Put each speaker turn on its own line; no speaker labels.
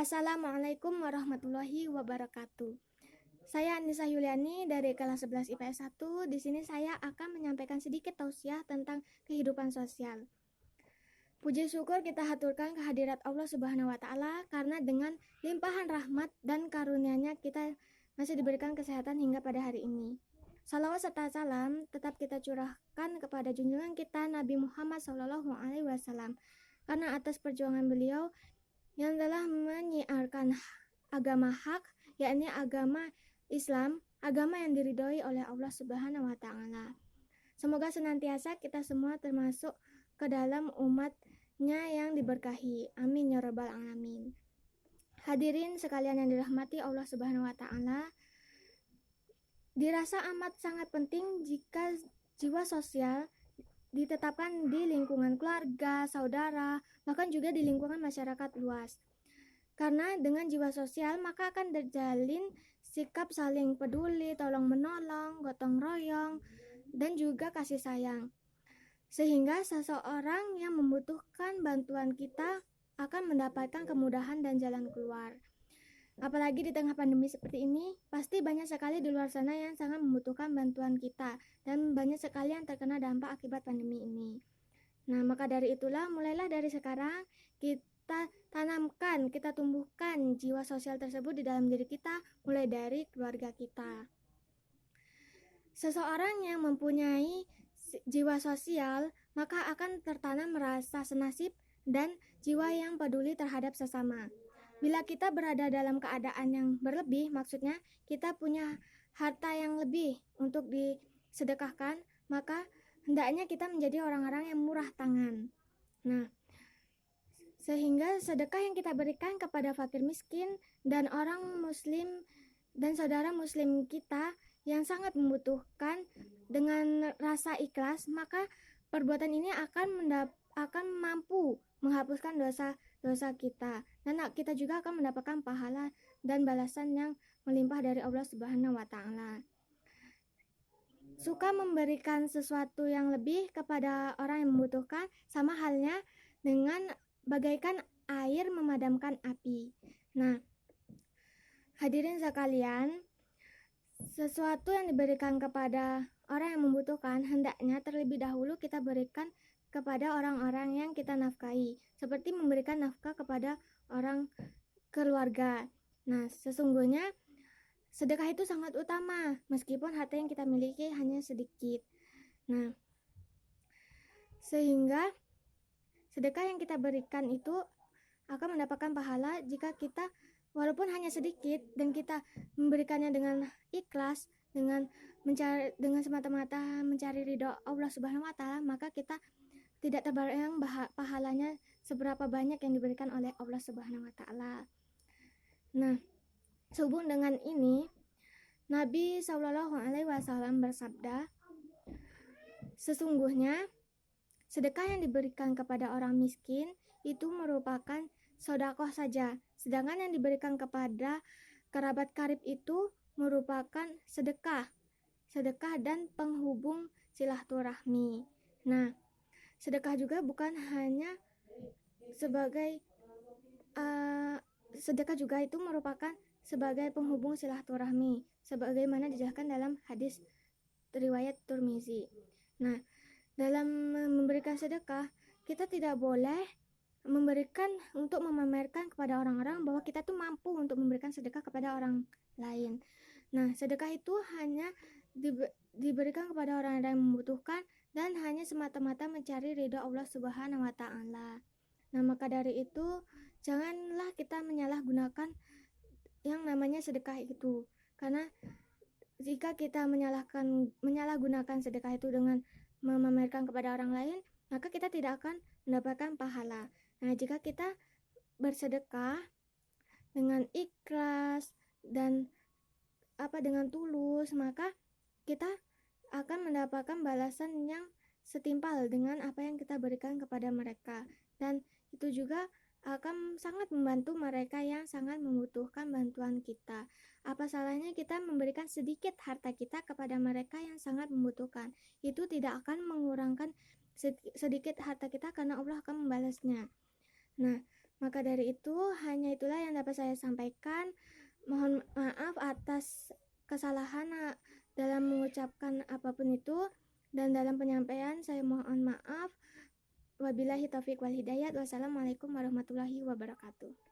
Assalamualaikum warahmatullahi wabarakatuh. Saya Anissa Yuliani dari kelas 11 IPS 1. Di sini saya akan menyampaikan sedikit tausiah tentang kehidupan sosial. Puji syukur kita haturkan kehadirat Allah Subhanahu wa taala karena dengan limpahan rahmat dan karunia-Nya kita masih diberikan kesehatan hingga pada hari ini. Salawat serta salam tetap kita curahkan kepada junjungan kita Nabi Muhammad SAW karena atas perjuangan beliau yang telah menyiarkan agama hak, yakni agama Islam, agama yang diridhoi oleh Allah Subhanahu wa taala. Semoga senantiasa kita semua termasuk ke dalam umat-Nya yang diberkahi. Amin ya rabbal alamin. Hadirin sekalian yang dirahmati Allah Subhanahu wa taala, dirasa amat sangat penting jika jiwa sosial ditetapkan di lingkungan keluarga, saudara, bahkan juga di lingkungan masyarakat luas. Karena dengan jiwa sosial maka akan terjalin sikap saling peduli, tolong menolong, gotong royong, dan juga kasih sayang. Sehingga seseorang yang membutuhkan bantuan kita akan mendapatkan kemudahan dan jalan keluar. Apalagi di tengah pandemi seperti ini, pasti banyak sekali di luar sana yang sangat membutuhkan bantuan kita dan banyak sekali yang terkena dampak akibat pandemi ini. Nah, maka dari itulah mulailah dari sekarang kita tanamkan, kita tumbuhkan jiwa sosial tersebut di dalam diri kita, mulai dari keluarga kita. Seseorang yang mempunyai jiwa sosial maka akan tertanam rasa senasib dan jiwa yang peduli terhadap sesama. Bila kita berada dalam keadaan yang berlebih, maksudnya kita punya harta yang lebih untuk disedekahkan, maka hendaknya kita menjadi orang-orang yang murah tangan. Nah, sehingga sedekah yang kita berikan kepada fakir miskin dan orang muslim dan saudara muslim kita yang sangat membutuhkan dengan rasa ikhlas, maka perbuatan ini akan mampu menghapuskan dosa kita, dan kita juga akan mendapatkan pahala dan balasan yang melimpah dari Allah Subhanahu wa taala. Suka memberikan sesuatu yang lebih kepada orang yang membutuhkan sama halnya dengan bagaikan air memadamkan api. Nah, hadirin sekalian, sesuatu yang diberikan kepada orang yang membutuhkan hendaknya terlebih dahulu kita berikan kepada orang-orang yang kita nafkahi, seperti memberikan nafkah kepada orang keluarga. Nah, sesungguhnya sedekah itu sangat utama, meskipun harta yang kita miliki hanya sedikit. Nah, sehingga sedekah yang kita berikan itu akan mendapatkan pahala jika kita walaupun hanya sedikit dan kita memberikannya dengan ikhlas, dengan semata-mata mencari ridho Allah Subhanahu wa taala, maka kita tidak terbayang pahalanya seberapa banyak yang diberikan oleh Allah Subhanahu wa taala. Nah, sehubung dengan ini, Nabi SAW bersabda, sesungguhnya sedekah yang diberikan kepada orang miskin itu merupakan sedekah saja, sedangkan yang diberikan kepada kerabat karib itu merupakan sedekah dan penghubung silaturahmi. Nah, sedekah juga bukan hanya sebagai sedekah juga itu merupakan sebagai penghubung silaturahmi, sebagaimana dijelaskan dalam hadis riwayat Tirmizi. Nah, dalam memberikan sedekah, kita tidak boleh memberikan untuk memamerkan kepada orang-orang bahwa kita tuh mampu untuk memberikan sedekah kepada orang lain. Nah, sedekah itu hanya diberikan kepada orang yang membutuhkan dan hanya semata-mata mencari ridha Allah Subhanahu wa taala. Nah, maka dari itu janganlah kita menyalahgunakan yang namanya sedekah itu. Karena jika kita menyalahgunakan sedekah itu dengan memamerkan kepada orang lain, maka kita tidak akan mendapatkan pahala. Nah, jika kita bersedekah dengan ikhlas dan dengan tulus, maka kita akan mendapatkan balasan yang setimpal dengan apa yang kita berikan kepada mereka, dan itu juga akan sangat membantu mereka yang sangat membutuhkan bantuan kita. Apa salahnya kita memberikan sedikit harta kita kepada mereka yang sangat membutuhkan? Itu tidak akan mengurangkan sedikit harta kita karena Allah akan membalasnya. Nah, Maka dari itu, hanya itulah yang dapat saya sampaikan. Mohon maaf atas kesalahan dalam mengucapkan apapun itu, dan dalam penyampaian saya mohon maaf. Wabillahi taufiq wal hidayat. Wassalamualaikum warahmatullahi wabarakatuh.